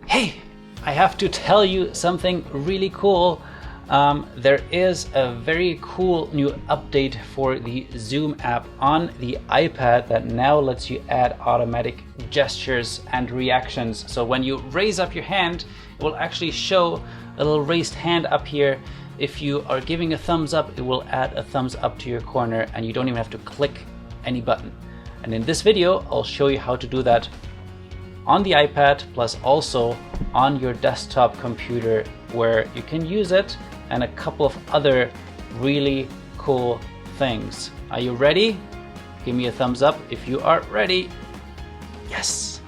Hey, I have to tell you something really cool. There is a very cool new update for the Zoom app on the iPad that now lets you add automatic gestures and reactions. So when you raise up your hand, it will actually show a little raised hand up here. If you are giving a thumbs up, it will add a thumbs up to your corner and you don't even have to click any button. And in this video, I'll show you how to do that on the iPad, plus also on your desktop computer, where you can use it, and a couple of other really cool things. Are you ready? Give me a thumbs up if you are ready. Yes.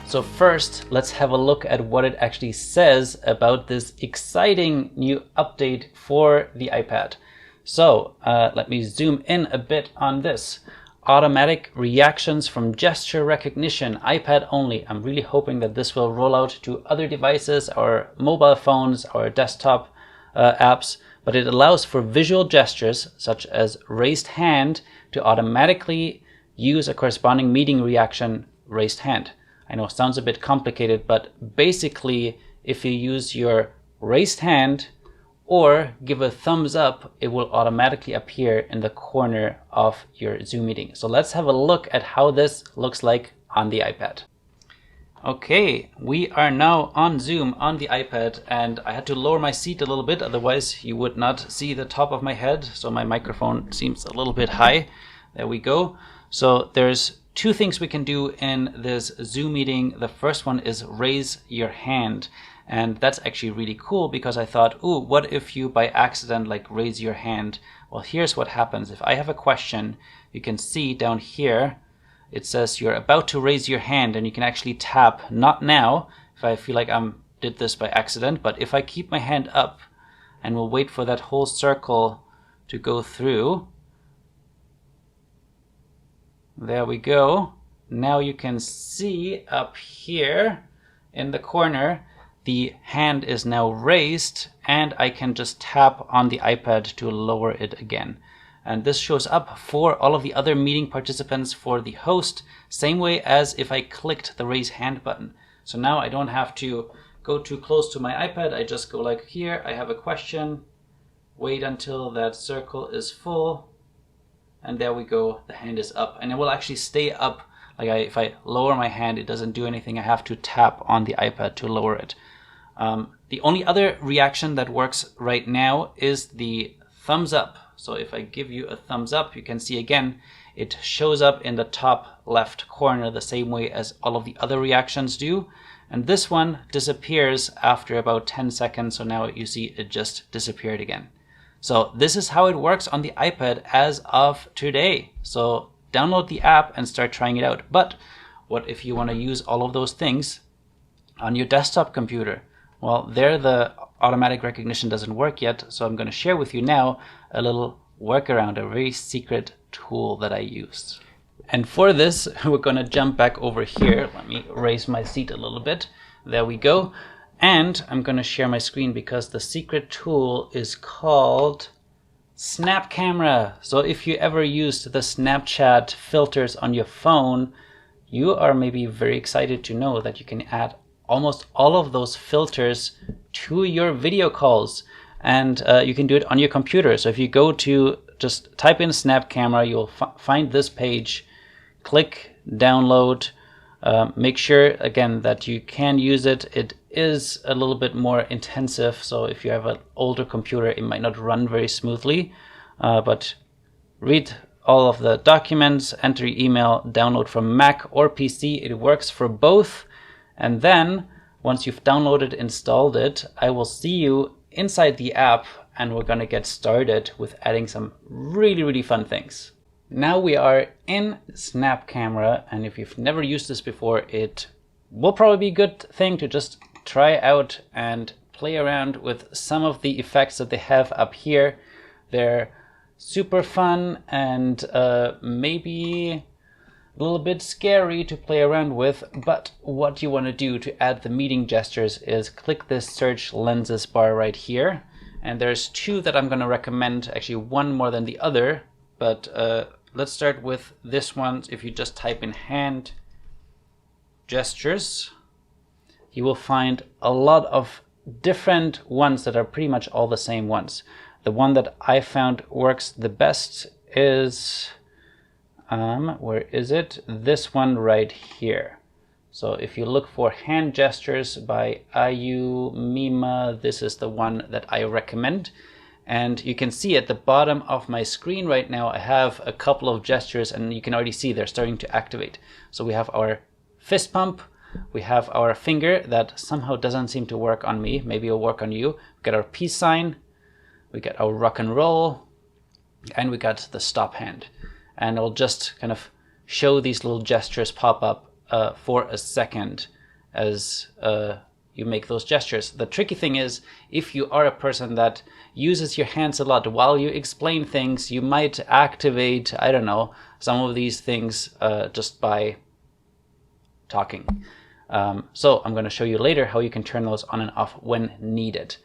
So first, let's have a look at what it actually says about this exciting new update for the iPad. So let me zoom in a bit on this. Automatic reactions from gesture recognition, iPad only. I'm really hoping that this will roll out to other devices, or mobile phones, or desktop apps, but it allows for visual gestures such as raised hand to automatically use a corresponding meeting reaction, raised hand. I know it sounds a bit complicated, but basically if you use your raised hand or give a thumbs up, it will automatically appear in the corner of your Zoom meeting. So let's have a look at how this looks like on the iPad. Okay, we are now on Zoom on the iPad, and I had to lower my seat a little bit, otherwise you would not see the top of my head. So my microphone seems a little bit high. There we go. So there's two things we can do in this Zoom meeting. The first one is raise your hand. And that's actually really cool, because I thought, ooh, what if you by accident raise your hand? Well, here's what happens. If I have a question, you can see down here, it says you're about to raise your hand, and you can actually tap not now if I feel like I did this by accident, but if I keep my hand up and we'll wait for that whole circle to go through. There we go. Now you can see up here in the corner, the hand is now raised, and I can just tap on the iPad to lower it again. And this shows up for all of the other meeting participants for the host, same way as if I clicked the raise hand button. So now I don't have to go too close to my iPad. I just go like here, I have a question, wait until that circle is full, and there we go, the hand is up. And it will actually stay up. If I lower my hand, it doesn't do anything. I have to tap on the iPad to lower it. The only other reaction that works right now is the thumbs up. So if I give you a thumbs up, you can see again, it shows up in the top left corner the same way as all of the other reactions do. And this one disappears after about 10 seconds. So now you see it just disappeared again. So this is how it works on the iPad as of today. So download the app and start trying it out. But what if you want to use all of those things on your desktop computer? Well, there the automatic recognition doesn't work yet, so I'm going to share with you now a little workaround, a very secret tool that I used. And for this, we're going to jump back over here. Let me raise my seat a little bit. There we go. And I'm going to share my screen, because the secret tool is called SnapCamera. So if you ever used the Snapchat filters on your phone, you are maybe very excited to know that you can add almost all of those filters to your video calls, and you can do it on your computer. So if you go to just type in SnapCamera, you'll find this page, click download, make sure again that you can use it. It is a little bit more intensive, so if you have an older computer, it might not run very smoothly, but read all of the documents, enter your email, download from Mac or PC. It works for both. And then once you've downloaded, installed it, I will see you inside the app, and we're going to get started with adding some really, really fun things. Now we are in SnapCamera, and if you've never used this before, it will probably be a good thing to just try out and play around with some of the effects that they have up here. They're super fun and maybe a little bit scary to play around with, but what you want to do to add the meeting gestures is click this search lenses bar right here, and there's two that I'm going to recommend, actually one more than the other, but let's start with this one. If you just type in hand gestures, you will find a lot of different ones that are pretty much all the same ones. The one that I found works the best is, where is it? This one right here. So if you look for hand gestures by Ayu Mima, this is the one that I recommend. And you can see at the bottom of my screen right now, I have a couple of gestures, and you can already see they're starting to activate. So we have our fist pump, we have our finger that somehow doesn't seem to work on me. Maybe it'll work on you. We got our peace sign, we got our rock and roll, and we got the stop hand. And I'll just kind of show these little gestures pop up for a second as you make those gestures. The tricky thing is, if you are a person that uses your hands a lot while you explain things, you might activate, I don't know, some of these things just by talking. So I'm going to show you later how you can turn those on and off when needed.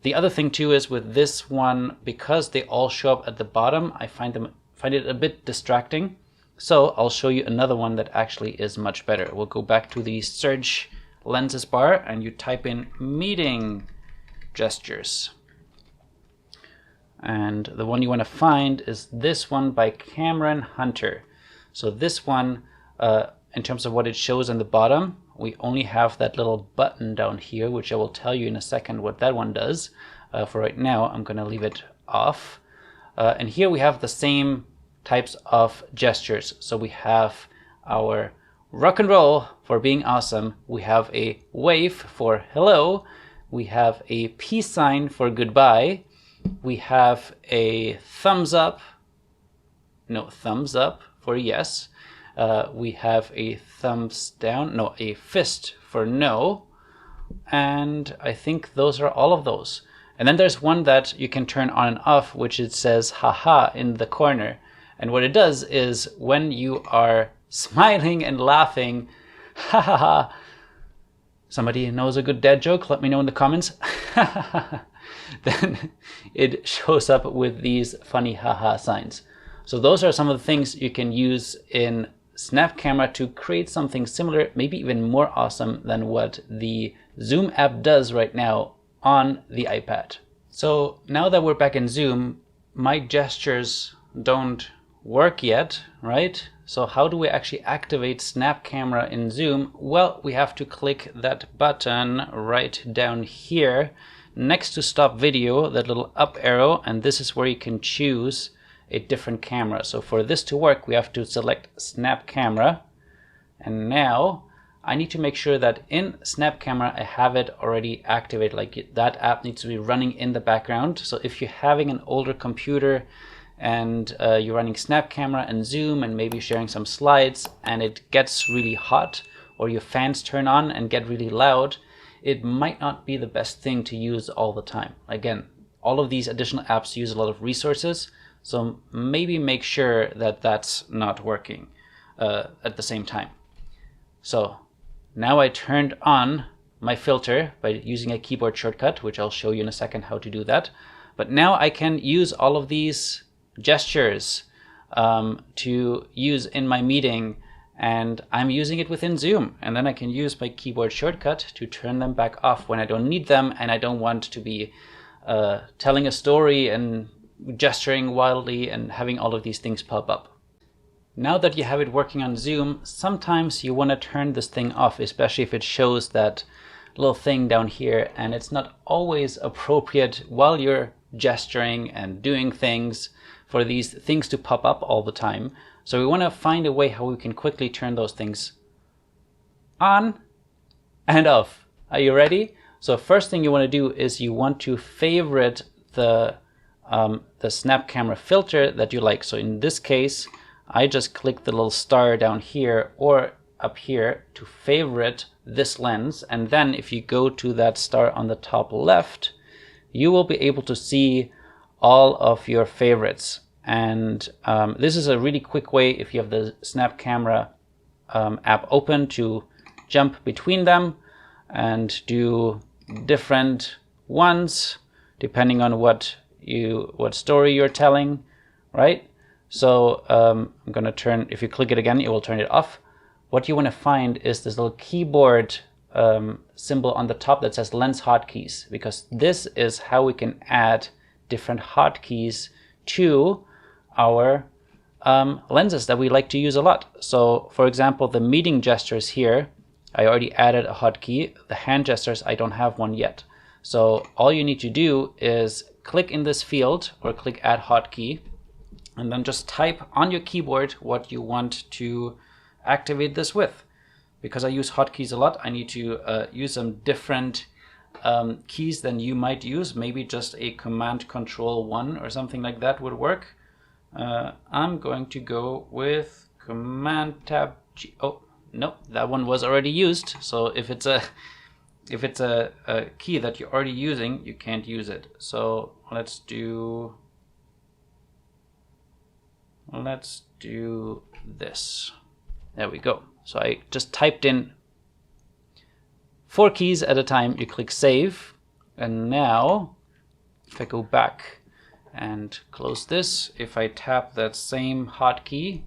The other thing too is with this one, because they all show up at the bottom, I find it a bit distracting. So I'll show you another one that actually is much better. We'll go back to the search lenses bar and you type in meeting gestures. And the one you want to find is this one by Cameron Hunter. So this one, in terms of what it shows on the bottom, we only have that little button down here, which I will tell you in a second what that one does. For right now, I'm going to leave it off. And here we have the same types of gestures. So we have our rock and roll for being awesome. We have a wave for hello. We have a peace sign for goodbye. We have a thumbs up for yes. We have a thumbs down, no, a fist for no. And I think those are all of those. And then there's one that you can turn on and off, which it says haha in the corner. And what it does is when you are smiling and laughing, ha ha ha. Somebody knows a good dad joke? Let me know in the comments. Then it shows up with these funny haha signs. So those are some of the things you can use in SnapCamera to create something similar, maybe even more awesome than what the Zoom app does right now on the iPad. So now that we're back in Zoom, my gestures don't work yet, right? So how do we actually activate SnapCamera in Zoom? Well, we have to click that button right down here next to stop video, that little up arrow, and this is where you can choose a different camera. So for this to work, we have to select SnapCamera, and now I need to make sure that in SnapCamera I have it already activated, like that app needs to be running in the background. So if you're having an older computer and you're running SnapCamera and Zoom and maybe sharing some slides and it gets really hot, or your fans turn on and get really loud, it might not be the best thing to use all the time. Again, all of these additional apps use a lot of resources, so maybe make sure that that's not working at the same time. So now I turned on my filter by using a keyboard shortcut, which I'll show you in a second how to do that. But now I can use all of these gestures to use in my meeting, and I'm using it within Zoom, and then I can use my keyboard shortcut to turn them back off when I don't need them and I don't want to be telling a story and gesturing wildly and having all of these things pop up. Now that you have it working on Zoom, sometimes you want to turn this thing off, especially if it shows that little thing down here, and it's not always appropriate while you're gesturing and doing things for these things to pop up all the time. So we want to find a way how we can quickly turn those things on and off. Are you ready? So first thing you want to do is you want to favorite the SnapCamera filter that you like. So in this case, I just click the little star down here or up here to favorite this lens. And then if you go to that star on the top left, you will be able to see all of your favorites. And this is a really quick way, if you have the SnapCamera app open, to jump between them and do different ones depending on what story you're telling, right? So I'm going to turn, if you click it again, it will turn it off. What you want to find is this little keyboard symbol on the top that says lens hotkeys, because this is how we can add different hotkeys to our lenses that we like to use a lot. So for example, the meeting gestures here, I already added a hotkey. The hand gestures, I don't have one yet. So all you need to do is click in this field or click add hotkey, and then just type on your keyboard what you want to activate this with. Because I use hotkeys a lot, I need to use some different keys than you might use. Maybe just a Command Control 1 or something like that would work. I'm going to go with Command Tab G. Oh, no, that one was already used. So if it's a key that you're already using, you can't use it. So let's do this. There we go. So I just typed in 4 keys at a time. You click save, and now if I go back and close this, if I tap that same hotkey,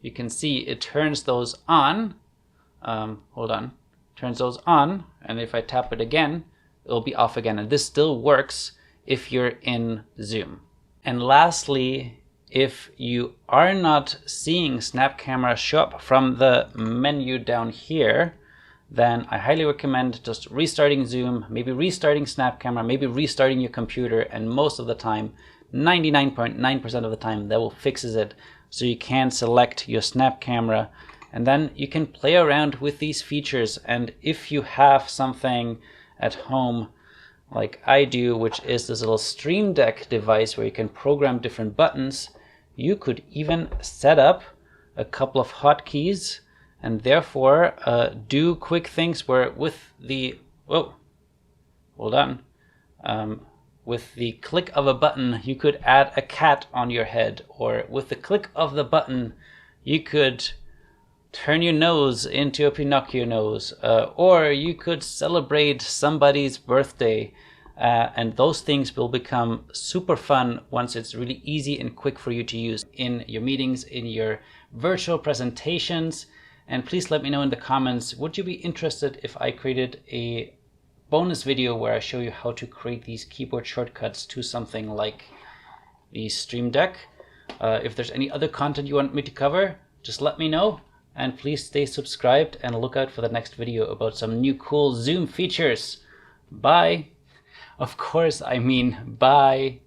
you can see it turns those on. Hold on, turns those on, and if I tap it again, it'll be off again. And this still works if you're in Zoom. And lastly, if you are not seeing SnapCamera show up from the menu down here, then I highly recommend just restarting Zoom, maybe restarting SnapCamera, maybe restarting your computer, and most of the time, 99.9% of the time, that will fixes it so you can select your SnapCamera, and then you can play around with these features. And if you have something at home like I do, which is this little Stream Deck device where you can program different buttons, you could even set up a couple of hotkeys and therefore do quick things where with the, with the click of a button, you could add a cat on your head, or with the click of the button, you could turn your nose into a Pinocchio nose, or you could celebrate somebody's birthday. And those things will become super fun once it's really easy and quick for you to use in your meetings, in your virtual presentations. And please let me know in the comments, would you be interested if I created a bonus video where I show you how to create these keyboard shortcuts to something like the Stream Deck? If there's any other content you want me to cover, just let me know. And please stay subscribed and look out for the next video about some new cool Zoom features. Bye! Of course, I mean bye.